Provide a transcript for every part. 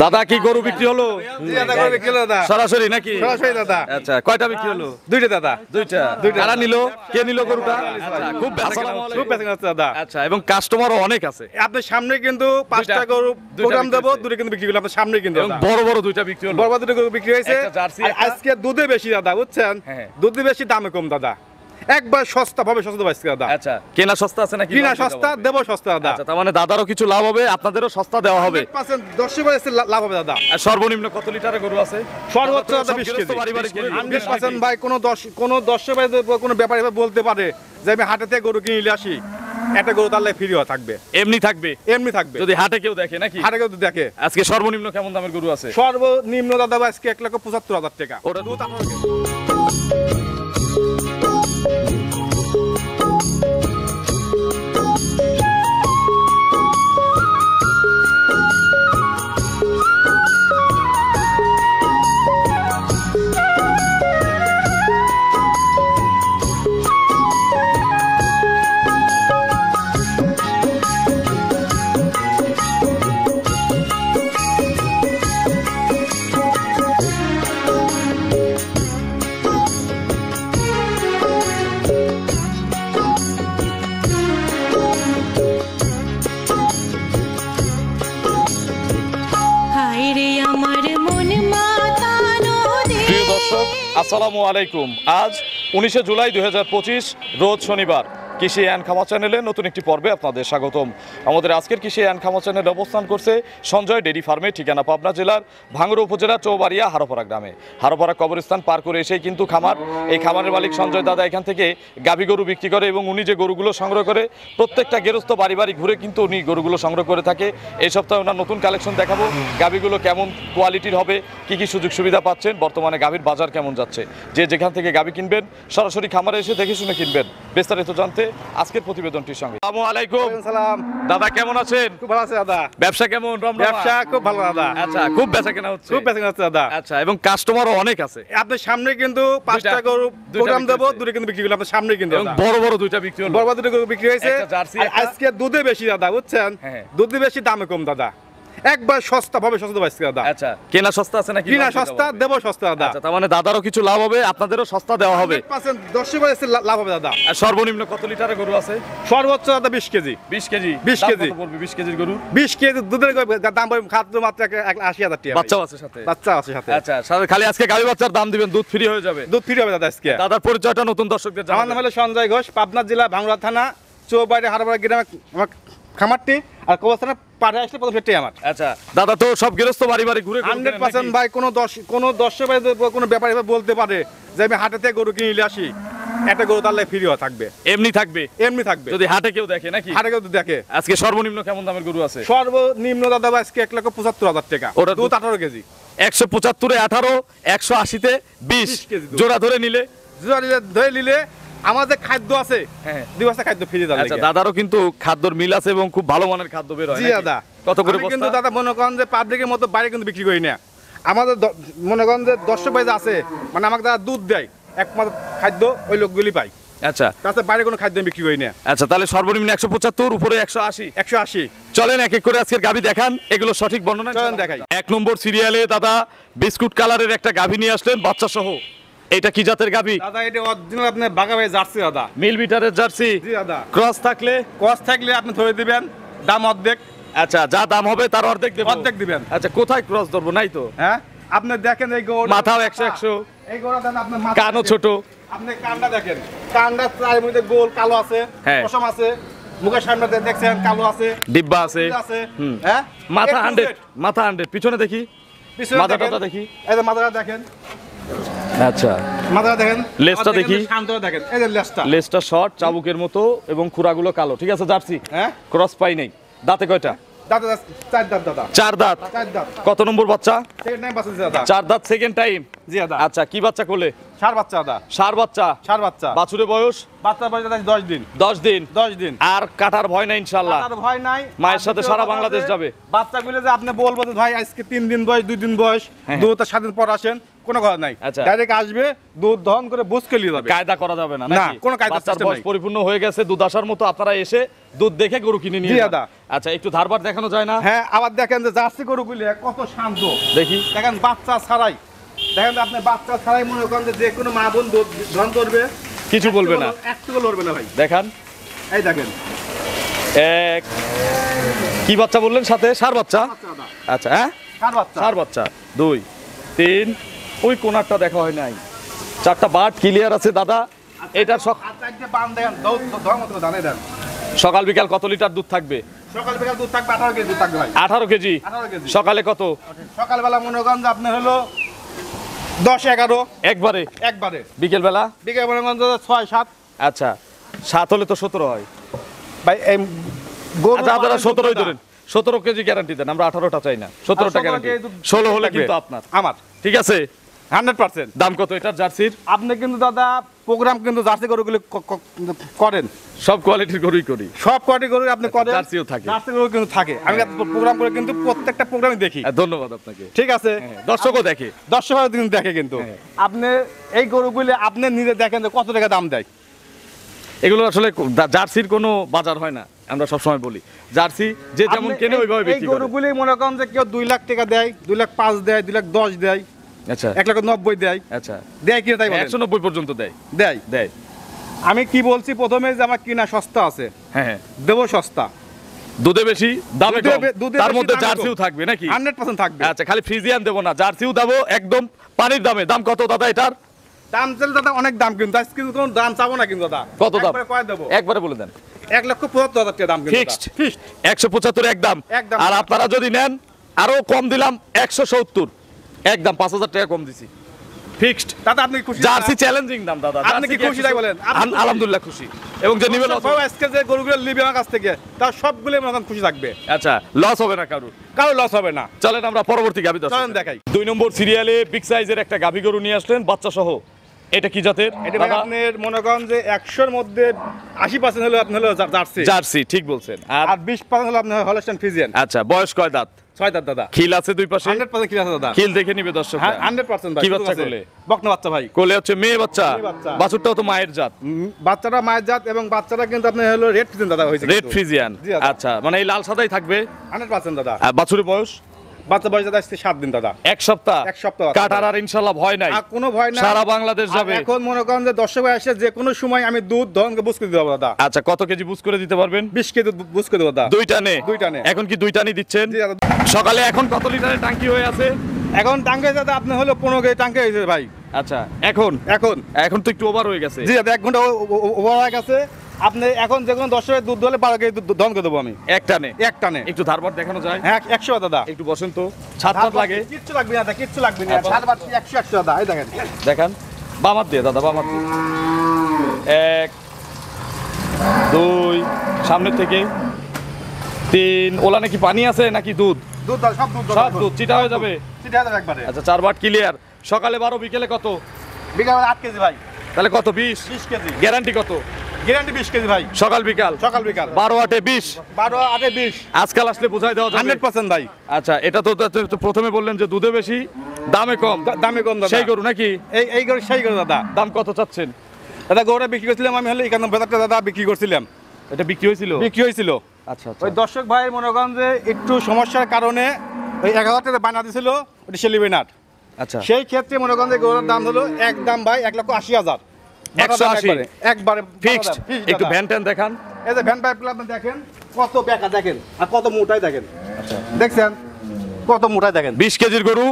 দাদা কি গরু বিক্রি হলো? সরাসরি নাকি? সরাসরি দাদা। আচ্ছা, কয়টা বিক্রি হলো? দুইটা দাদা। দুইটা। কারা নিল? কে নিল গরুটা? আচ্ছা, খুব বেচাকেনা হচ্ছে দাদা। আচ্ছা, এবং কাস্টমারও অনেক আছে। আপনার সামনে কিন্তু 5টা গরু প্রোগ্রাম দেবো, দুটো কিন্তু বিক্রি করলাম আপনার সামনে কিন্তু এবং বড় বড় দুইটা বিক্রি হলো। বড় বড় দুটো গরু বিক্রি হয়েছে। একটা জার্সি, আর আজকে দুধে বেশি দাদা, বুঝছেন? হ্যাঁ। দুধে বেশি, দামে কম দাদা। একবার সস্তা ভাবে সস্তা পাইছি দাদা। আচ্ছা, কেনা সস্তা আছে নাকি? কিনা সস্তা, দেবো সস্তা দাদা। আচ্ছা, তার মানে দাদারও কিছু লাভ হবে, আপনাদেরও সস্তা দেওয়া হবে। 100% দর্শক এসে লাভ হবে দাদা। আর সর্বনিম্ন কত লিটারের গরু আছে? সর্বোচ্চ দাদা 20 কেজি। 100% ভাই কোন দর্শক ভাই কোন ব্যাপারী বলতে পারে যে আমি হাটে থেকে গরু কিনে নিয়ে আসি, একটা গরু তাহলে ফ্রি থাকবে। এমনি থাকবে? এমনি থাকবে যদি হাটে কেউ দেখে নাকি? হাটে কেউ দেখে। আজকে সর্বনিম্ন কেমন দামের গরু আছে? সর্বনিম্ন দাদা আজকে 1,75,000 টাকা। ওটা দুধ আসসালামু আলাইকুম। আজ 19 জুলাই 2025 রোজ শনিবার। কৃষি অ্যান্ড খামার চ্যানেলে নতুন একটি পর্বে আপনাদের স্বাগতম। আমাদের আজকের কৃষি অ্যান্ড খামার চ্যানেলে অবস্থান করছে সঞ্জয় ডেইরি ফার্মে, ঠিকানা পাবনা জেলার ভাঙ্গুড়া উপজেলা চৌবাড়িয়া হারোপাড়া গ্রামে। হারোপাড়া কবরস্থান পার করে এসেই কিন্তু খামার। এই খামারের মালিক সঞ্জয় দাদা এখান থেকে গাভী গরু বিক্রি করে এবং উনি যে গরুগুলো সংগ্রহ করে প্রত্যেকটা গেরস্ত বাড়ি বাড়ি ঘুরে কিন্তু উনি গরুগুলো সংগ্রহ করে থাকে। এই সপ্তাহে ওনার নতুন কালেকশন দেখাবো। গাভীগুলো কেমন কোয়ালিটির হবে, কি কি সুযোগ সুবিধা পাচ্ছেন, বর্তমানে গাভীর বাজার কেমন যাচ্ছে, যে যেখান থেকে গাভী কিনবেন সরাসরি খামারে এসে দেখে শুনে কিনবেন। বিস্তারিত জানতে আজকের প্রতিবেদনটির সঙ্গে। আসসালামু আলাইকুম। সালাম দাদা কেমন আছেন? খুব ভালো আছে দাদা। ব্যবসা কেমন? ব্যবসা খুব ভালো দাদা। আচ্ছা, খুব বেচাকেনা হচ্ছে? খুব বেচাকেনা হচ্ছে দাদা। আচ্ছা, এবং কাস্টমারও অনেক আছে। আপনার সামনে কিন্তু 5টা গরু প্রোগ্রাম দেবো, দুটো কিন্তু বিক্রি করলাম আপনার সামনে কিন্তু। বড় বড় দুইটা বিক্রি হলো। বড় বড় দুটো গরু বিক্রি হয়েছে। একটা জার্সি, আর আজকে দুধে বেশি দাদা, বুঝছেন? দুধে বেশি, দামে কম দাদা। একবার সস্তা ভাবে সস্তা পাইছি দাদা। আচ্ছা, কেনা সস্তা আছে নাকি? কিনা সস্তা, দেবো সস্তা দাদা। আচ্ছা, তার মানে দাদারও কিছু লাভ হবে, আপনাদেরও সস্তা দেওয়া হবে। 100% দর্শক এসে লাভ হবে দাদা। আর সর্বনিম্ন কত লিটারের গরু আছে? সর্বোচ্চ দাদা 20 কেজি। 20 কেজি? 20 কেজি পড়বে 20 কেজির গরু? 20 কেজি দুধের দাম পড়বে খাদ্য মাত্র 80,000 টাকা। বাচ্চাও আছে সাথে? বাচ্চা আছে সাথে। আচ্ছা, সাথে খালি আজকে গাভী বাচ্চার দাম দিবেন, দুধ ফ্রি হয়ে যাবে? দুধ ফ্রি হবে দাদা আজকে। দাদার পরিচয়টা নতুন দর্শকদের জানাবেন। আমার নাম হলো সঞ্জয় ঘোষ, পাবনা জেলা ভাঙ্গুড়া থানা চৌবাড়ি হারোপাড়া গ্রামে আমার খামারটি। আর কবরস্থানে পাঠে আসলে প্রথম সেটাই আমার। আচ্ছা, দাদা তো সব গৃহস্থ বাড়ি বাড়ি ঘুরে 100% ভাই কোন দর্শক ভাই কোন ব্যাপারী বলতে পারে যে আমি হাটে থেকে গরু কিনে নিয়ে আসি, একটা গরু তাহলে ফ্রি থাকবে। এমনি থাকবে? এমনি থাকবে। যদি হাটে কেউ দেখে নাকি? হাটে কেউ দেখে। আজকে সর্বনিম্ন কেমন দামের গরু আছে? সর্বনিম্ন দাদা আজকে 1,75,000 টাকা। ওটা দুধ 18 কেজি। 175 এ 18, 180 তে 20 কেজি। জোড়া ধরে নিলে? জোড়া ধরে নিলে আমাদের খাদ্য আছে, দুই বস্তা খাদ্য ফ্রি দাদা। আচ্ছা, দাদারও কিন্তু খাদ্যর মিল আছে এবং খুব ভালো মানের খাদ্য বের হয়। জি দাদা। কত করে বস্তা? কিন্তু দাদা মনে করেন যে পাবলিকের মতো বাইরে কিন্তু বিক্রি করি না। আমাদের মনে করেন যে দর্শক ভাই আছে, মানে আমাকে দাদা দুধ দেয়, একমাত্র খাদ্য ওই লোকগুলি পাই। আচ্ছা, তাছাড়া বাইরে কোনো খাদ্য বিক্রি করি না। আচ্ছা, তাহলে সর্বনিম্ন 175, উপরে 180। 180। চলেন এক এক করে আজকের গাভী দেখান, এগুলো সঠিক বর্ণনা চলেন দেখাই। 1 নম্বর সিরিয়ালে দাদা বিস্কুট কালারের একটা গাভী নিয়ে আসলেন বাচ্চা সহ। এটা কি জাতের গাভী? দাদা এটা অরিজিনাল আপনার বাগাবাই জার্সি দাদা। মিল বিটারের জার্সি? জি দাদা। ক্রস থাকলে? ক্রস থাকলে আপনি ধরে দিবেন, দাম অর্ধেক। আচ্ছা, যা দাম হবে তার অর্ধেক দেব? অর্ধেক দিবেন। আচ্ছা, কোথায় ক্রস ধরবো? নাই তো? হ্যাঁ, আপনি দেখেন এই গরু মাথাও 100। এই গরু দেন আপনি মাথা, কানও ছোট। আপনি কানটা দেখেন, কানটা চার মধ্যে গোল কালো আছে, পশম আছে, মুখের সামনে দেখছেন কালো আছে, ডিব্বা আছে। হ্যাঁ, মাথা 100, মাথা 100। পিছনে দেখি, মাথাটা দেখি। এই যে মাথাটা দেখেন। আচ্ছা, মাথাটা দেখেন। লেজটা দেখি। শান্তটা দেখেন, এই যে লেজটা। লেজটা শর্ট চাবুকের মতো এবং খুরাগুলো কালো। ঠিক আছে, জার্সি। হ্যাঁ, ক্রস পাই নাই। দাঁতে কয়টা? দাঁতে 4 দাঁত দাদা। 4 দাঁত। 4 দাঁত। কত নম্বর বাচ্চা? সেকেন্ড টাইম বাচ্চা দিছে দাদা। 4 দাঁত সেকেন্ড টাইম। জি দাদা। আচ্ছা কি বাচ্চা কোলে? ষাঁড় বাচ্চা দাদা। ষাঁড় বাচ্চা। ষাঁড় বাচ্চা। বাছুরের বয়স? বাচ্চার বয়স দাদা 10 দিন। 10 দিন। 10 দিন। আর কাটার ভয় নাই ইনশাআল্লাহ? কাটার ভয় নাই। মায়ের সাথে সারা বাংলাদেশ যাবে। বাচ্চাগুলো যে আপনি বলবো যে ভাই আজকে 3 দিন বয়স 2 দিন বয়স হ্যাঁ। 2-7 দিন পর আসেন, কোনো কথা নাই। আচ্ছা। ডাইরেক্ট আসবে, দুধ দহন করে বুঝকে নিয়ে যাবে। কায়দা করা যাবে না না, নাকি? কোনো কায়দা বাচ্চার system বয়স নাই। পরিপূর্ণ হয়ে গেছে, দুধ আসার মতো আপনারা এসে দুধ দেখে গরু কিনে নিয়ে জি যান। দাদা। আচ্ছা একটু ধারবার দেখানো যায় না? হ্যাঁ, আবার দেখেন যে জার্সি গরুগুলি কত শান্ত। দেখি। দেখেন বাচ্চা ছাড়াই, দেখেন আপনি বাচ্চা ছাড়াই মনে করেন যে কোনো মা বোন দুধ দহন করবে, কিছু বলবে না। একটুকু লড়বে না ভাই। দেখান। এই দেখেন এক কি বাচ্চা বললেন সাথে? ষাঁড় বাচ্চা। আচ্ছা হ্যাঁ, ষাঁড় বাচ্চা। ষাঁড় বাচ্চা। 2 3 ওই কোনারটা দেখা হয় নাই। 4টা বাট ক্লিয়ার আছে দাদা। এটার আর চারটে বান দেখেন, দহন মতো দানে দেন। সকাল বিকাল কত লিটার দুধ থাকবে? সকাল বিকাল দুধ থাকবে 18 কেজি দুধ থাকবে ভাই। 18 কেজি। 18 কেজি। সকালে কত? সকালবেলা মনে করেন যে আপনার হলো 10-11 একবারে। একবারে। বিকেল বেলা? বিকেল মনে করেন যে 6-7। আচ্ছা 7 হলে তো 17 হয়। ভাই এই গরু আচ্ছা আপনারা পালন 17ই করতে ধরেন। 17 কেজি গ্যারান্টি দেন, আমরা 18টা চাই না, 17টা 17 গ্যারান্টি। কেজি দুধ 16 হলে থাকবে। কিন্তু আপনার। আমার ঠিক আছে। 100%। দাম কত এটার জার্সির? আপনি কিন্তু দাদা প্রোগ্রাম কিন্তু জার্সি গরুগুলি করেন, সব কোয়ালিটির গরুই করি। সব কোয়ালিটি গরু আপনি করেন, জার্সিও থাকে। জার্সি গরু কিন্তু থাকে। আমি প্রোগ্রাম করে কিন্তু প্রত্যেকটা প্রোগ্রামই দেখি। ধন্যবাদ আপনাকে। ঠিক আছে, দর্শকও দেখে, দর্শকরা কিন্তু দেখে কিন্তু। হ্যাঁ। আপনি এই গরুগুলি আপনি নিজে দেখেন যে কত টাকা দাম দেয়। এগুলো আসলে জার্সির কোনো বাজার হয় না, আমরা সবসময় বলি। জার্সি যে যেমন আপনি কেনে ওইভাবে এই বিক্রি করে। গরুগুলি মনে করেন যে কেউ 2 লাখ টাকা দেয়, 2 লাখ 5 দেয়, 2 লাখ 10 দেয়, আচ্ছা 1 লাখ 90 দেয়। আচ্ছা দেয় কিনা তাই বলেন? 190 পর্যন্ত দেয়। দেয়। দেয়। আমি কি বলছি প্রথমে যে আমার কিনা সস্তা আছে, হ্যাঁ হ্যাঁ। দেবো সস্তা। দুধে বেশি দামে দুধে কম, দুধে তার বেশি, মধ্যে দামে জার্সিও কম। থাকবে নাকি? 100% থাকবে। আচ্ছা খালি ফ্রিজিয়ান দেবো না, জার্সিও দেবো একদম পানির দামে। দাম কত দাদা এটার? দাম চাইলে দাদা অনেক দাম, কিন্তু আজকে কিন্তু কোনো দাম চাবো না কিন্তু দাদা। কত দাম? একবারে কয় দেবো? একবারে বলে দেন। 1,75,000 টাকা দাম কিন্তু ফিক্সড। দাদা। Fixed। 175 একদম। একদম। আর আপনারা যদি নেন আরো কম দিলাম 170, একদম 5000 টাকা কম দিছি। ফিক্সড। দাদা আপনি খুশি? জার্সি চ্যালেঞ্জিং দাম দাদা। আপনি কি খুশি তাই বলেন? আপনি খুশি? আলহামদুলিল্লাহ খুশি। এবং যে নিবেন সব আজকে যে গরুগুলো নিবে আমার কাছ থেকে তার সবগুলো মনে করেন খুশি থাকবে, আচ্ছা লস হবে না কারোর। কারো লস হবে না। চলেন আমরা পরবর্তী গাভী দর্শক চলেন দেখাই। 2 নম্বর সিরিয়ালে বিগ সাইজের একটা গাভী গরু নিয়ে আসলেন বাচ্চা সহ। এটা কি জাতের? এটা ভাই দাদা? আপনার মনে করেন যে 100-র মধ্যে 80% হলো আপনার হলো জার্সি, জার্সি ঠিক বলছেন। আর আর 20% হলো আপনার হলস্টাইন ফ্রিজিয়ান। আচ্ছা বয়স কয় দাঁত? 6 দাঁত দাদা। খিল আছে দুই পাশে? 100% কি আছে দাদা? খিল দেখে নিবে দর্শক। 100% ভাই। কি শুধু বাচ্চা আছে। কোলে? বকনা বাচ্চা ভাই। কোলে হচ্ছে মেয়ে বাচ্চা। মেয়ে বাচ্চা। বাছুরটাও তো মায়ের জাত। বাচ্চাটা মায়ের জাত এবং বাচ্চাটা কিন্তু আপনার হলো রেড ফ্রিজিয়ান দাদা হয়েছে। Red Friesian. জি দাদা। আচ্ছা মানে এই লাল সাদাই থাকবে। 100% দাদা। আর বাছুরের বয়স? বাচ্চা বয়স দাদা আসছে 7 দিন দাদা। 1 সপ্তাহ। 1 সপ্তাহ। কাটার আর ইনশাআল্লাহ ভয় নাই। আর কোনো ভয় নাই। সারা বাংলাদেশ আর যাবে। এখন মনে করেন যে দর্শক ভাই আসে যে কোনো সময় আমি দুধ দহনকে বুঝ করে দেবো দাদা। আচ্ছা কত কেজি বুঝ করে দিতে পারবেন? 20 কেজি দুধ বুঝ করে দেবো দাদা। 2 টানে? 2 টানে। এখন কি 2 টানই দিচ্ছেন? জি দাদা। সকালে এখন কত লিটারের ট্যাঙ্কি হয়ে আছে? এখন টাঙ্কে দাদা আপনি হলো 15 কেজি টাঙ্কে হয়েছে ভাই। আচ্ছা এখন এখন এখন তো একটু ওভার হয়ে গেছে। জি দাদা 1 ঘন্টা ওভার হয়ে গেছে। আপনি এখন যে কোনো দর্শকের দুধ হলে 12 কেজি দুধ দহন করে দেবো আমি এক টানে? এক টানে। একটু ধারবার দেখানো যায়? হ্যাঁ 100 দাদা। একটু বসেন তো। ছাদ লাগে? কিচ্ছু লাগবে না দাদা, কিচ্ছু লাগবে না। আচ্ছা। 100 দাদা। এই দেখেন দেখান। বামাত দিয়ে দাদা, বামাত দিয়ে। 1 2 সামনের থেকে 3। ওলা নাকি পানি আছে নাকি দুধ? দুধ দাদা, সব দুধ সব দুধ চিটা হয়ে যাবে। চিটা দাদা একবারে। আচ্ছা 4 বাট ক্লিয়ার। সকালে 12 বিকেলে কত? বিকাল 8 কেজি ভাই। তাহলে কত? 20 কেজি গ্যারান্টি কত? গ্যারান্টি 20 কেজি ভাই। সকাল বিকাল? সকাল বিকাল 12 8 20। 12 8 20। আজকাল আসলে বোঝাই দেওয়া যাবে 100% ভাই। আচ্ছা এটা তো প্রথমে বললেন যে দুধে বেশি দামে কম। দামে কম দাদা। সেই গরু নাকি? এই গরু সেই গরু দাদা। দাম কত চাচ্ছেন? দাদা গরুটা বিক্রি করছিলাম আমি হলো 91,000 টাকা দাদা বিক্রি করছিলাম। এটা বিক্রি হয়েছিল? বিক্রি হয়েছিল। আচ্ছা আচ্ছা। ওই দর্শক ভাই মনে করেন যে একটু সমস্যার কারণে ওই 11,000 টাকা বানা দিছিল, ওটা সেলিবে না। আচ্ছা সেই ক্ষেত্রে মনে করেন যে গরুর দাম হলো একদম ভাই 1,80,000। 180 একবারে ফিক্সড। একটু ভ্যান ট্যান দেখান। এই যে ভ্যান পাইপ আপনি দেখেন কত বেকা দেখেন আর কত মোটাই দেখেন। আচ্ছা দেখছেন কত মোটাই দেখেন। 20 কেজির গরু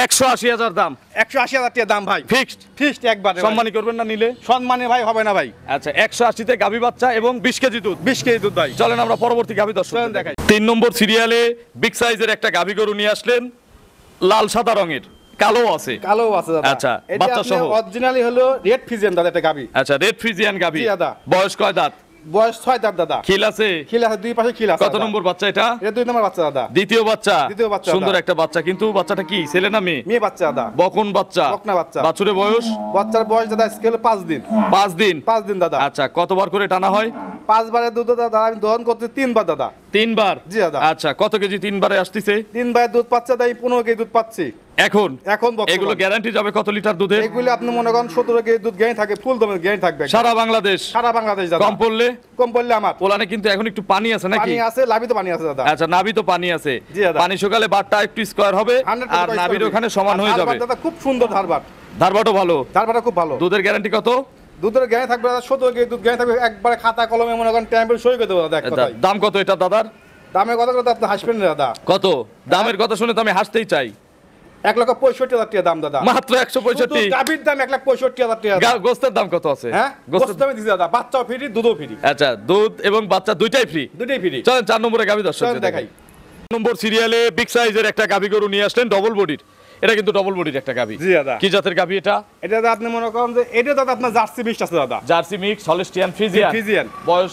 180,000 দাম। 180,000 টাকা দাম ভাই। ফিক্সড। ফিক্সড একবারে। সম্মানী করবেন না নিলে? সম্মানে ভাই হবে না ভাই। আচ্ছা 180 তে গাভী বাচ্চা এবং 20 কেজি দুধ। 20 কেজি দুধ ভাই। চলেন আমরা পরবর্তী গাভী দর্শক চলেন দেখাই। 3 নম্বর সিরিয়ালে বিগ সাইজের একটা গাভী গরু নিয়ে আসলেন, লাল সাদা রঙের, কালো আছে। কালো আছে দাদা। আচ্ছা, এটা বাচ্চা আপনার সহ। অরিজিনালি হলো রেড ফিজিয়ান দাদা, এটা গাবি। আচ্ছা রেড ফ্রিজিয়ান গাভী। জি দাদা। বয়স কয় দাঁত? বয়স 6 দাঁত দাদা। খিল আছে? খিল আছে, দুই পাশে খিল আছে। কত নম্বর বাচ্চা এটা? এটা 2 নম্বর বাচ্চা দাদা। দ্বিতীয় বাচ্চা? দ্বিতীয় বাচ্চা সুন্দর দাদা। একটা বাচ্চা, কিন্তু বাচ্চাটা কি ছেলে না মেয়ে? মেয়ে বাচ্চা দাদা। বকন বাচ্চা? বকনা বাচ্চা। বাছুরের বয়স? বাচ্চার বয়স দাদা স্কেলে 5 দিন। 5 দিন? 5 দিন দাদা। আচ্ছা, কতবার করে টানা হয়? 5 বারের দুধ দাদা আমি দহন করতে 3 বার দাদা। 3 বার? জি দাদা। আচ্ছা, কত কেজি 3 বারে আসতেছে? 3 বারের দুধ পাচ্ছে দাদা, 15 কেজি দুধ পাচ্ছি এখন বর্তমান। এগুলো গ্যারান্টি যাবে কত লিটার দুধের? এগুলো আপনি মনে করেন 17 কেজি দুধ গ্যারান্টি থাকে, ফুল দমে গ্যারান্টি থাকবে সারা বাংলাদেশ? সারা বাংলাদেশ দাদা। কম পড়লে? কম পড়লে আমার পোলানে কিন্তু এখন একটু পানি আছে নাকি? পানি আছে, লাভিতে পানি আছে দাদা। আচ্ছা, নাভি তো পানি আছে। জি দাদা। পানি শুকালে বারটা একটু স্কয়ার হবে 100% আর নাভির ওখানে সমান হয়ে যাবে। দাদা খুব সুন্দর ধারবাট। ধারবাটও ভালো? ধারবাটটা খুব ভালো। দুধের গ্যারান্টি কত? দুধের গ্যারান্টি থাকবে দাদা 17 কেজি দুধ গ্যারান্টি থাকবে, একবারে খাতা কলমে মনে করেন ট্যাম্পেল সই করে দেবো দাদা। এক কথায় দাম কত এটা দাদার? দামের কথা কথা আপনি হাসবেন না দাদা। কত? দামের কথা শুনে তো আমি হাসতেই চাই। 1,65,000 টাকা দাম দাদা। মাত্র 165? গাভীর দাম 1,65,000 টাকা। গোস্তের দাম কত আছে? হ্যাঁ, গোস্ত দামে দিছি দাদা, বাচ্চাও ফ্রি, দুধও ফ্রি। আচ্ছা, দুধ এবং বাচ্চা দুইটাই ফ্রি? দুটোই ফ্রি। চলেন 4 নম্বরে গাভী দর্শক চলেন দেখাই। নম্বর সিরিয়ালে বিগ সাইজের একটা গাভী গরু নিয়ে আসলেন, ডবল বডির। এটা কিন্তু ডবল বডির একটা গাভী। জি দাদা। কি জাতের গাভী এটা? এটা দাদা আপনি মনে করেন যে এটা দাদা আপনার জার্সি মিক্স আছে দাদা। Jersey mix, Holstein Friesian? Friesian. বয়স?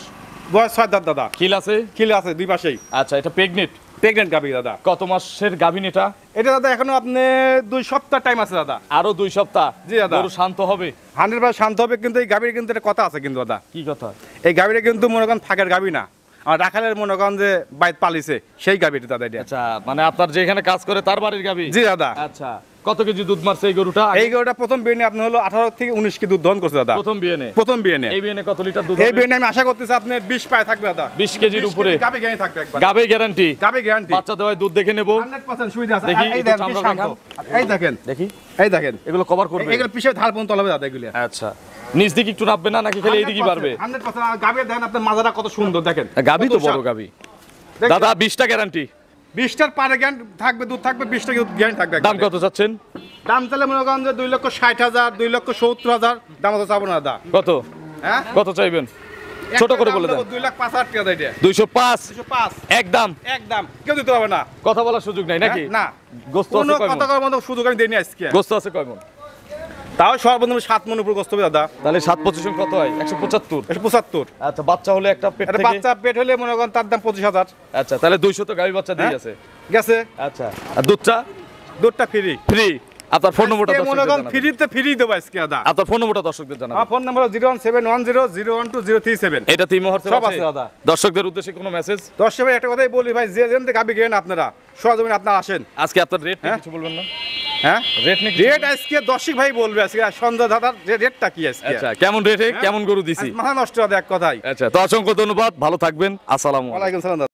বয়স 6 দাঁত দাদা। খিল আছে? খিল আছে দুই পাশেই। আচ্ছা, এটা প্রেগনেন্ট? প্রেগন্যান্ট গাভী দাদা। কত মাসের গাভীন এটা? এটা দাদা এখনো আপনি 2 সপ্তাহ টাইম আছে দাদা। আরো 2 সপ্তাহ? জি দাদা। গরু শান্ত হবে? 100% শান্ত হবে, কিন্তু এই গাভীর কিন্তু একটা কথা আছে কিন্তু দাদা। কি কথা? এই গাভীটা কিন্তু মনে করেন ফাঁকের গাভী না, আর রাখালের মনে করেন যে বাইত পালিছে সেই গাভীটা দাদা এটা। আচ্ছা, মানে আপনার যেখানে কাজ করে তার বাড়ির গাভী? জি দাদা। আচ্ছা, কত কেজি দুধ মারছে এই গরুটা? এই গরুটা প্রথম বিয়ে আপনি হলো 18 থেকে 19 কেজি দুধ দহন করছে দাদা। প্রথম বিয়েনে? প্রথম বিয়ে এই বিয়েনে কত লিটার দুধ এই হবে? বিয়ে আমি আশা করতেছি আপনি 20 পায় থাকবে দাদা। 20 কেজির উপরে গাভী গ্যারান্টি থাকবে একবার। গাভী গ্যারান্টি? গাভী গ্যারান্টি। বাচ্চা দেওয়ায় দুধ দেখে নেব। 100% সুবিধা আছে। দেখি, এই একটু দেখেন চামড়া কি শান্ত। দেখান। এই দেখেন, দেখি, এই দেখেন, এগুলো কভার করবে? এগুলো পিছে ধার পর্যন্ত হবে দাদা এগুলো। আচ্ছা, নিচ দিকে একটু নামবে না নাকি খালি এইদিকেই পারবে? 100% আর গাভী দেখেন আপনার মাজাটা কত সুন্দর দেখেন। গাভী তো কত বড় সার। গাভী। দেখছেন? দাদা 20টা গ্যারান্টি? 20টার পারে গ্যারান্টি থাকবে, দুধ থাকবে, 20টা গ্যারান্টি থাকবে। দাম কত চাচ্ছেন? দাম তাহলে মনে করেন যে 2,60,000, 2,70,000 দাম তো চাবো না দাদা। কত? হ্যাঁ, কত চাইবেন? ছোট করে বলে দেন। 2,05,000 টাকা দেয় এটা। 205? 205 একদম? একদম, কেউ দিতে পারবে না। কথা বলার সুযোগ নাই নাকি? না, গোস্ত কোনো আছে কয় কথা মণ? করার মতো সুযোগ আমি দেইনি আজকে। গোস্ত আছে কয় মণ? তাও সর্বনিম্ন 7 মণ উপর গোস্ত হবে দাদা। তাহলে 7 25 কত হয়? 175? 175। আচ্ছা, বাচ্চা হলে একটা পেট একটা থেকে? বাচ্চা পেট হলে মনে করেন তার দাম 25,000 আচ্ছা, তাহলে 200 তো গাভী বাচ্চা দিয়ে হ্যাঁ? আছে। গেছে। আচ্ছা, আর দুধটা? দুধটা ফ্রি। ফ্রি? আপনার ফোন নম্বরটা আজকে মনে দর্শকদের করেন জানাবেন। ফ্রিতে ফ্রি দেবো আজকে দাদা। আপনার ফোন নম্বরটা দর্শকদের আমার জানাবেন। Phone number 01710012037। এটা তিন মুহূর্তে সব আছে দাদা। দর্শকদের উদ্দেশ্যে কোনো মেসেজ? দর্শক ভাই একটা কথাই বলি ভাই, যে যেন থেকে গাবি গেলেন আপনারা সরজমিনে আপনারা আসেন। আজকে আপনার রেট হ্যাঁ? কিছু বলবেন না? হ্যাঁ, রেট নাকি? রেট আজকে দর্শক ভাই বলবে আজকে, আর সন্ধ্যা দাদার যে রেটটা কি আজকে। আচ্ছা, কেমন রেটে হ্যাঁ? কেমন গরু দিছি? আজ মাথা নষ্ট হবে এক কথাই। আচ্ছা, তো অসংখ্য ধন্যবাদ, ভালো থাকবেন, আসসালামু আলাইকুম। ওয়ালাইকুম সালাম দাদা।